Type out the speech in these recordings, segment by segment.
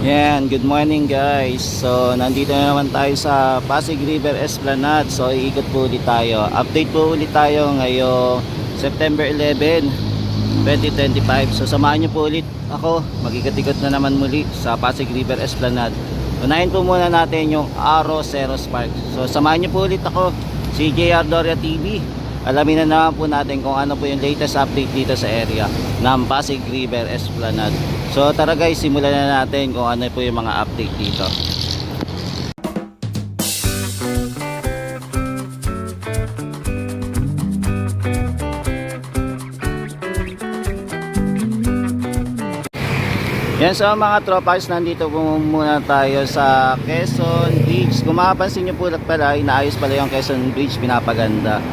Yan, good morning guys. So, nandito na naman tayo sa Pasig River Esplanade. So, iikot po ulit tayo. Update po ulit tayo ngayong September 11, 2025. So, samahan nyo po ulit ako. Mag-ikot-ikot na naman muli sa Pasig River Esplanade. Unahin po muna natin yung Arroceros Park. So, samahan nyo po ulit ako, si JR Doria TV. Alamin na naman po natin kung ano po yung latest update dito sa area ng Pasig River Esplanade. So tara guys, simulan na natin kung ano po yung mga update dito. Yan, so mga tropas, nandito po muna tayo sa Quezon Bridge. Kung mapapansin nyo po pala, inaayos pala yung Quezon Bridge, pinapaganda.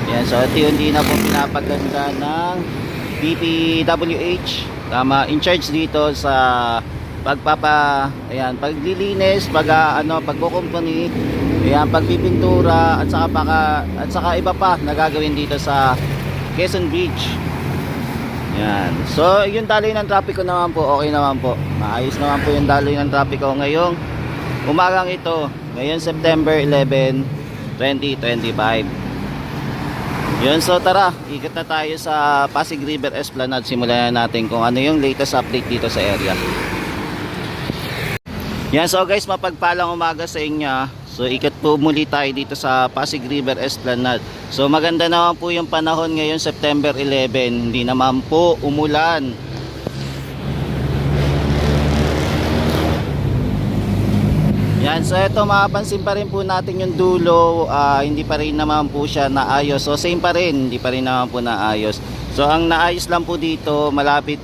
Yan, so ito yung hindi na po pinapaganda ng DPWH. Tama, in charge dito sa paglilinis, pagkukumpuni, ayan, pagpipintura at saka iba pa na gagawin dito sa Quezon Bridge. Yan. So, yung daloy ng trapiko naman po, okay naman po. Maayos naman po yung daloy ng trapiko ngayong umagang ito, ngayon September 11, 2025. Yun, so tara, ikot na tayo sa Pasig River Esplanade. Simulan na natin kung ano yung latest update dito sa area. Yan, so guys, mapagpalang umaga sa inyo. So ikot po muli tayo dito sa Pasig River Esplanade. So maganda naman po yung panahon ngayon September 11. Hindi naman po umulan. Yan, so ito mapapansin pa rin po natin yung dulo, hindi pa rin naman po siya naayos. So same pa rin, hindi pa rin naman po naayos. So ang naayos lang po dito, malapit,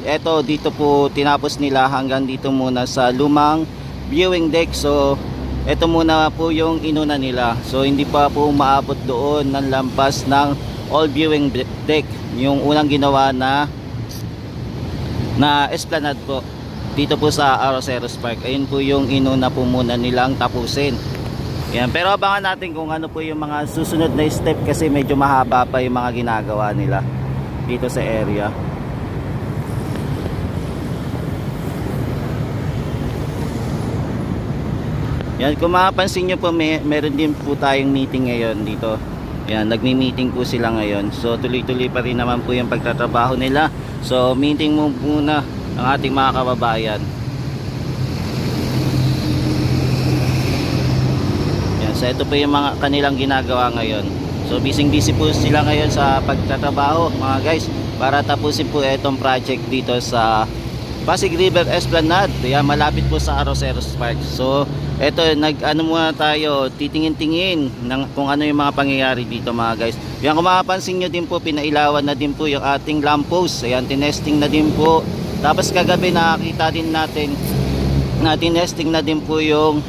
eto dito po tinapos nila hanggang dito muna sa lumang viewing deck. So eto muna po yung inuna nila. So hindi pa po maabot doon ng lampas ng all viewing deck, yung unang ginawa na esplanade po dito po sa Arroceros Park. Ayun po yung inuna po muna nilang tapusin. Yan, pero abangan natin kung ano po yung mga susunod na step kasi medyo mahaba pa yung mga ginagawa nila dito sa area. Yan, kung mapapansin nyo po, meron din po tayong meeting ngayon dito. Yan, nagmi-meeting po sila ngayon. So tuloy-tuloy pa rin naman po yung pagtatrabaho nila. So meeting mo muna ang ating mga kababayan. Yan, so ito po yung mga kanilang ginagawa ngayon. So busy po sila ngayon sa pagtatrabaho mga guys, para tapusin po itong project dito sa Pasig River Esplanade. Yan, malapit po sa Arroceros Park. So eto, muna tayo, titingin-tingin kung ano yung mga pangyayari dito mga guys. Yan, kung mapapansin nyo din po, pinailawan na din po yung ating lamppost. Ayan, tinesting na din po. Tapos kagabi nakakita din natin na tinesting na din po yung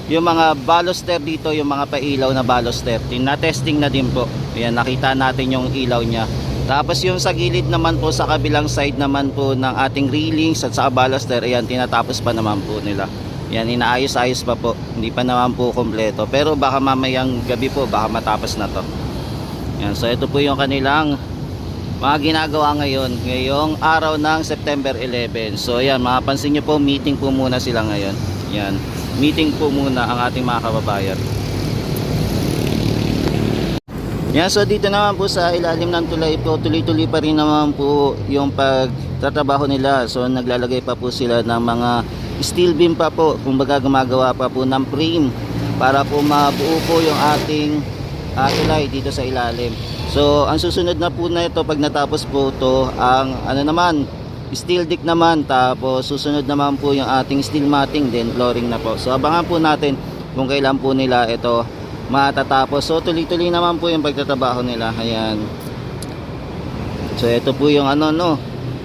mga baluster dito, yung mga pailaw na baluster. Tinatesting na din po. Ayan, nakita natin yung ilaw niya. Tapos yung sa gilid naman po, sa kabilang side naman po ng ating railings at sa baluster, ayan, tinatapos pa naman po nila. Yan, inaayos-ayos pa po. Hindi pa naman po kompleto. Pero baka mamayang gabi po, baka matapos na to. Yan, so ito po yung kanilang mga ginagawa ngayong araw ng September 11. So yan, mapapansin nyo po, meeting po muna sila ngayon. Yan, meeting po muna ang ating mga kababayan. Yan, so dito naman po sa ilalim ng tulay po, tuloy-tuloy pa rin naman po yung pagtatrabaho nila. So naglalagay pa po sila ng mga steel beam pa po, kumbaga gumagawa pa po ng frame para po mabuo po yung ating tulay dito sa ilalim. So ang susunod na po na ito, pag natapos po ito, ang steel deck naman, tapos susunod naman po yung ating steel matting, then flooring na po. So abangan po natin kung kailan po nila ito matatapos. So tuloy-tuloy naman po yung pagtatrabaho nila. Ayan, so ito po yung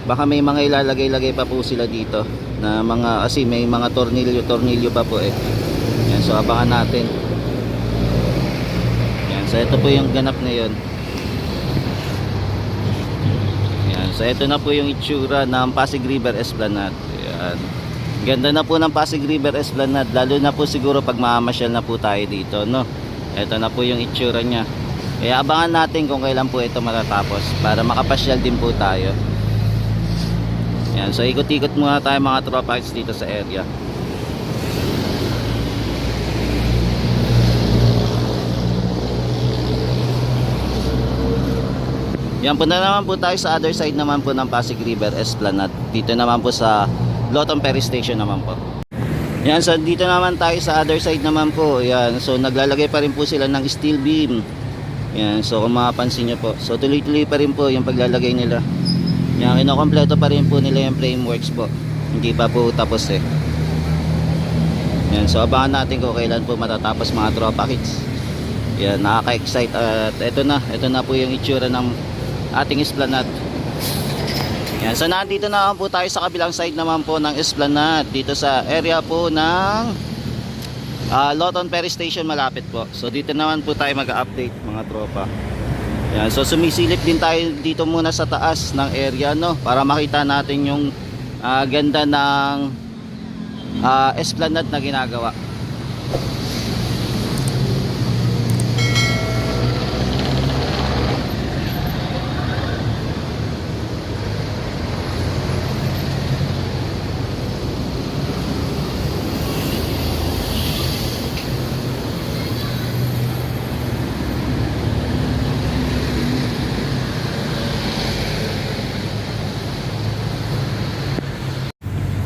baka may mga ilalagay-lagay pa po sila dito na mga, kasi may mga tornilyo pa po eh. Yan, so abangan natin. Yan, so ito po yung ganap ngayon. Yan, so ito na po yung itsura ng Pasig River Esplanade. Yan, ganda na po ng Pasig River Esplanade, lalo na po siguro pag mamamasyal na po tayo dito, no? Ito na po yung itsura nya. Kaya abangan natin kung kailan po ito matatapos para makapasyal din po tayo. Yan, so ikot-ikot muna tayo mga tropa kids dito sa area. Yan po na naman po tayo sa other side naman po ng Pasig River Esplanade. Dito naman po sa Loton Ferry Station naman po. Yan, so dito naman tayo sa other side naman po. Yan, so naglalagay pa rin po sila ng steel beam. Yan, so kung mapapansin nyo po. So tuloy-tuloy pa rin po yung paglalagay nila. Yan, kinokompleto pa rin po nila yung frameworks po. Hindi pa po tapos eh. Yan, so abangan natin kung kailan po matatapos mga tropa kids. Yan, nakaka-excite. At ito na po yung itsura ng ating Esplanade. Yan, so nandito na po tayo sa kabilang side naman po ng Esplanade, dito sa area po ng Loton Ferry Station malapit po. So dito naman po tayo mag-update mga tropa. Yan, so sumisilip din tayo dito muna sa taas ng area, no, para makita natin yung ganda ng Esplanade na ginagawa.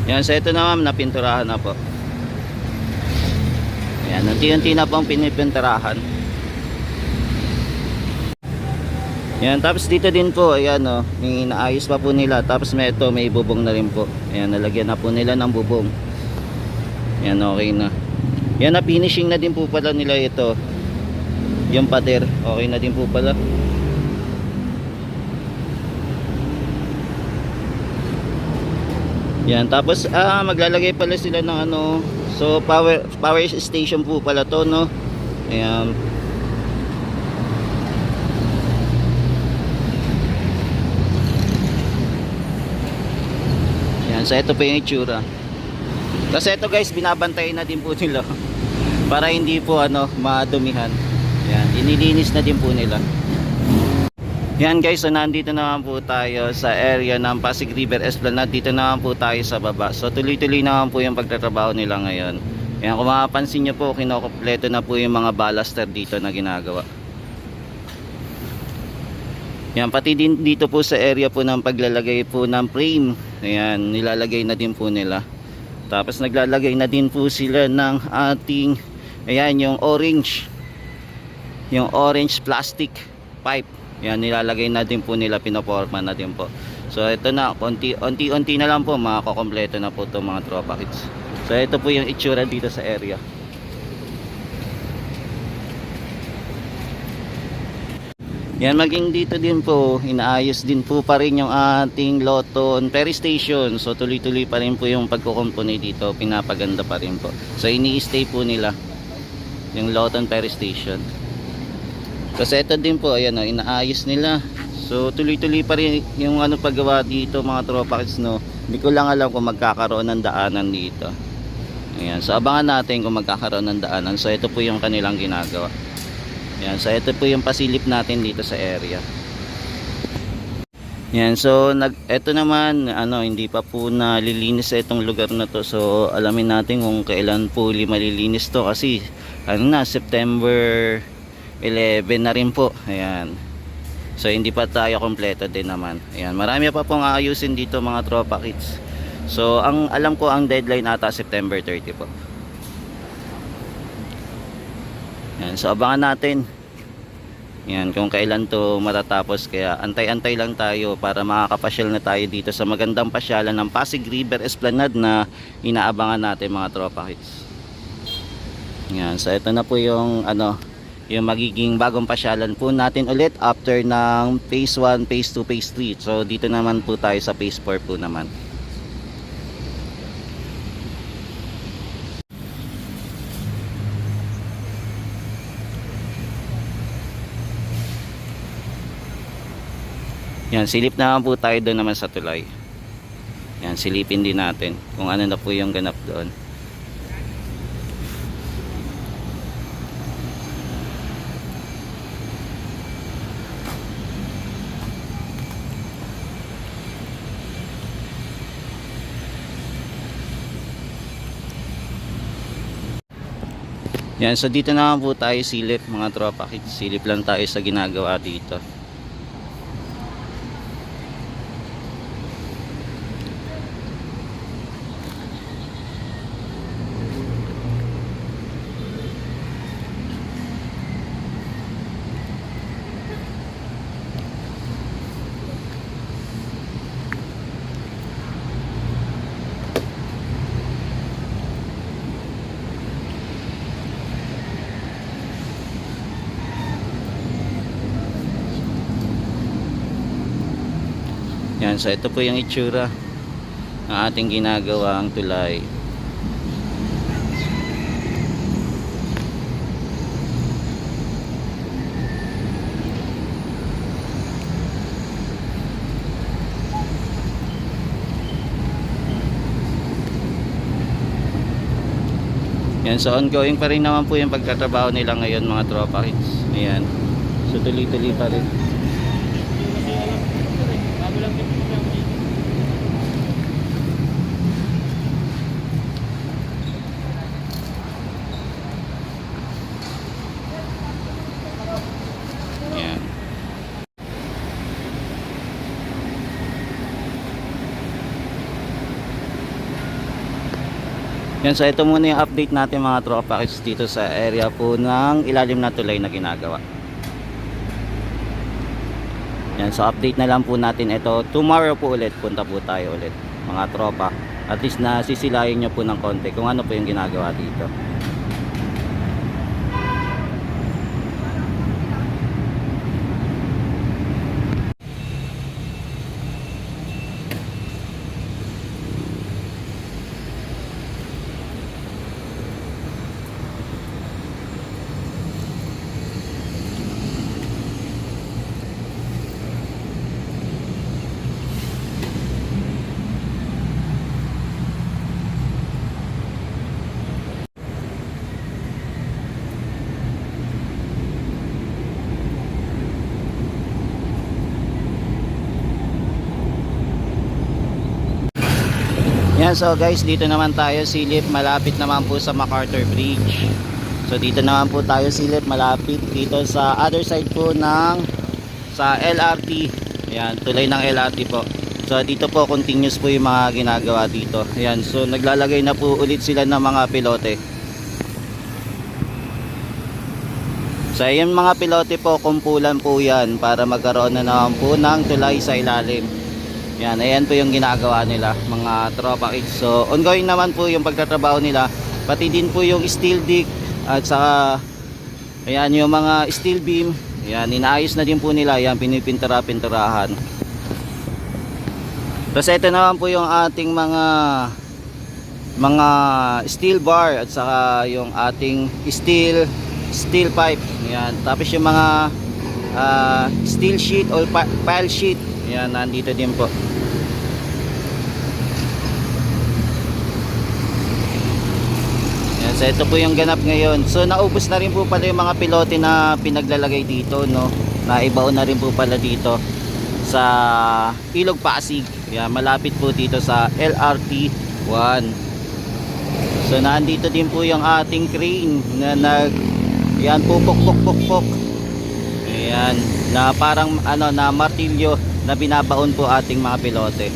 Yan, so ito naman napinturahan na po. Yan, unti-unti na pong pinipinturahan. Yan, tapos dito din po, ayan o, inaayos pa po nila. Tapos may bubong na rin po. Ayan, nalagyan na po nila ng bubong. Yan, okay na. Yan, na finishing na din po pala nila ito. Yung pader, okay na din po pala. Yan, tapos maglalagay pala sila ng ano, so power station po pala to, no. Ayan. Yan, so ito po yung itsura. Kasi ito guys, binabantayan na din po nila para hindi po ano, madumihan. Yan, inilinis na din po nila. Yan guys, so nandito naman po tayo sa area ng Pasig River Esplanade. Dito naman po tayo sa baba. So tuloy-tuloy naman po yung pagtatrabaho nila ngayon. Yan, kung mapapansin nyo po, kinokompleto na po yung mga baluster dito na ginagawa. Yan, pati din dito po sa area po ng paglalagay po ng frame. Ayan, nilalagay na din po nila. Tapos naglalagay na din po sila ng ating, ayan, yung orange plastic pipe. Yan, nilalagay na din po nila, pinoforma na din po. So ito na, unti-unti na lang po makakompleto na po itong mga tropa kids. So ito po yung itsura dito sa area. Yan, maging dito din po, inaayos din po pa rin yung ating Loton Ferry Station. So tuloy-tuloy pa rin po yung pagkukumpuni dito, pinapaganda pa rin po. So ini-stay po nila yung Loton Ferry Station. Kasi ito din po, ayan o, inaayos nila. So tuloy-tuloy pa rin yung ano paggawa dito mga tropa kids, no. Hindi ko lang alam kung magkakaroon ng daanan dito. Ayan, so abangan natin kung magkakaroon ng daanan. So ito po yung kanilang ginagawa. Ayan, so ito po yung pasilip natin dito sa area. Ayan, so ito naman, ano, hindi pa po nalilinis sa itong lugar na to. So alamin natin kung kailan po malilinis to. Kasi ano na, September 11 na rin po. Ayan. So hindi pa tayo kompleto din naman. Ayan, marami pa pong aayusin dito mga tropa kids. So ang alam ko ang deadline ata September 30 po. Ayan, so abangan natin. Ayan, kung kailan to matatapos. Kaya antay-antay lang tayo para makakapasyal na tayo dito sa magandang pasyalan ng Pasig River Esplanade na inaabangan natin mga tropa kids. Ayan, so ito na po yung ano, yung magiging bagong pasyalan po natin ulit after ng phase 1, phase 2, phase 3. So dito naman po tayo sa phase 4 po naman. Yan, silip naman po tayo doon naman sa tulay. Yan, silipin din natin kung ano na po yung ganap doon. Yan, so dito naman po tayo silip mga tropa kids. Silip lang tayo sa ginagawa dito. Yan, so ito po yung itsura ng ating ginagawang tulay. Yan, so ongoing pa rin naman po yung pagtatrabaho nila ngayon mga tropa kids. Ayan, so tuloy-tuloy pa rin. Yan. Yan, so ito muna yung update natin mga tropa kids dito sa area po ng ilalim na tulay na ginagawa. Yan, so update na lang po natin ito. Tomorrow po ulit, punta po tayo ulit mga tropa. At least nasisilayin nyo po ng konti kung ano po yung ginagawa dito. Yan, so guys, dito naman tayo silip, malapit naman po sa MacArthur Bridge. So dito naman po tayo silip, malapit dito sa other side po ng sa LRT. Yan, tulay ng LRT po. So dito po continuous po yung mga ginagawa dito. Yan, so naglalagay na po ulit sila ng mga pilote. So yung mga pilote po, kumpulan po yan para magkaroon na naman po ng tulay sa ilalim. Yan, ayan po yung ginagawa nila mga tropa kids. So ongoing naman po yung pagtatrabaho nila, pati din po yung steel deck at saka ayan yung mga steel beam. Yan, inaayos na din po nila, yan pinipintara-pintarahan. Tapos ito naman po yung ating mga steel bar at saka yung ating steel pipe. Yan, tapos yung mga steel sheet or pile sheet, yan, nandito din po. Yan, so ito po yung ganap ngayon. So naubos na rin po pala yung mga pilote na pinaglalagay dito, no? Naibaon na rin po pala dito sa Ilog Pasig. Yan, malapit po dito sa LRT 1. So nandito din po yung ating crane na yan, pupok. Ayan, na parang ano na martilyo na binabaon po ating mga pilote.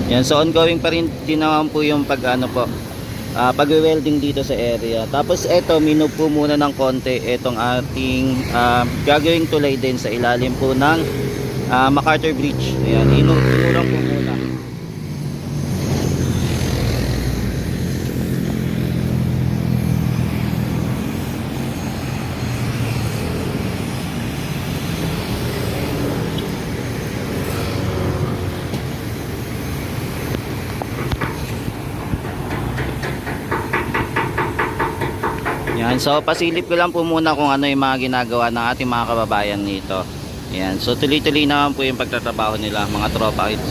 Yan, so ongoing pa rin din naman po yung pag-welding dito sa area. Tapos eto, minove po muna ng konti etong ating gagawing tulay din sa ilalim po ng MacArthur Bridge. Ayan, inurang po muna. Yan, so pasilip ko lang po muna kung ano yung mga ginagawa ng ating mga kababayan nito. Yan, so tuloy-tuloy naman po yung pagtatrabaho nila mga tropa kids.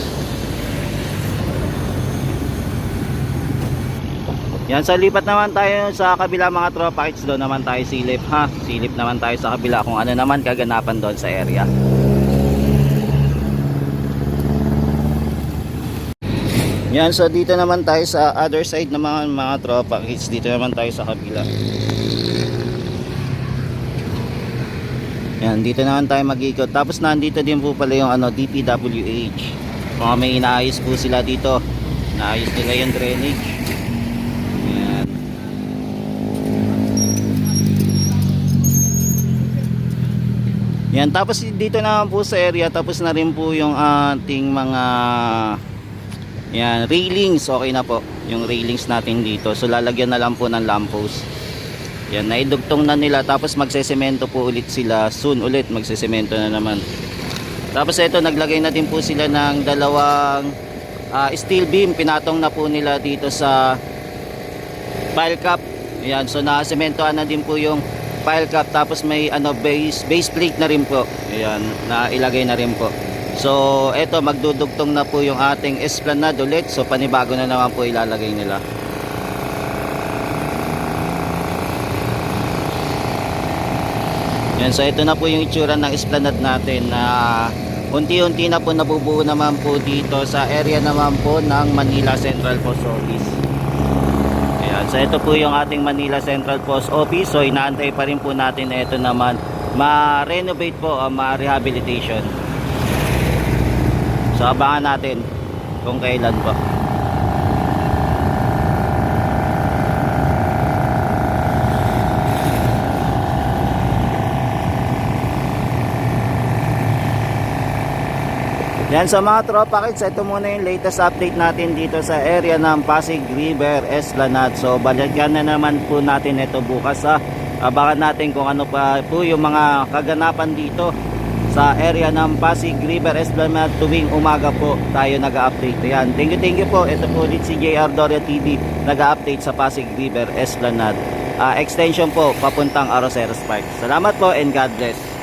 Yan, so lipat naman tayo sa kabila mga tropa kids. Doon naman tayo silip ha. Silip naman tayo sa kabila kung ano naman kaganapan doon sa area. Yan, so dito naman tayo sa other side ng mga tropa kids. Dito naman tayo sa kabila. Yan, dito naman tayo mag-ikot. Tapos nandito din po pala yung DPWH. Mga may inaayos po sila dito. Inaayos nila yung drainage. Yan. Yan, tapos dito naman po sa area, tapos na rin po yung ating mga yan, railings. Okay na po yung railings natin dito. So lalagyan na lang po ng lamppost. Yan, naidugtong na nila. Tapos magsesemento po ulit sila. Soon ulit magsesemento na naman. Tapos ito, naglagay na din po sila ng dalawang steel beam. Pinatong na po nila dito sa pile cap. Yan, so nakasementoan na din po yung pile cap. Tapos may base plate na rin po. Yan, na ilagay na rin po. So eto, magdudugtong na po yung ating esplanade ulit. So panibago na naman po ilalagay nila. Yan, so ito na po yung itsura ng esplanade natin na unti-unti na po nabubuo naman po dito sa area naman po ng Manila Central Post Office. Ayan, so ito po yung ating Manila Central Post Office. So inaantay pa rin po natin na ito naman ma-renovate po o ma-rehabilitation. So abangan natin kung kailan po. Yan, sa mga tropa kids, ito muna yung latest update natin dito sa area ng Pasig River Esplanade. So balikan na naman po natin ito bukas. Abangan natin kung ano pa po yung mga kaganapan dito sa area ng Pasig River Esplanade tuwing umaga po tayo nag-update. Yan, thank you po. Ito po ulit si JR Doria TV, nag-update sa Pasig River Esplanade. Extension po papuntang Arroceros Park. Salamat po and God bless.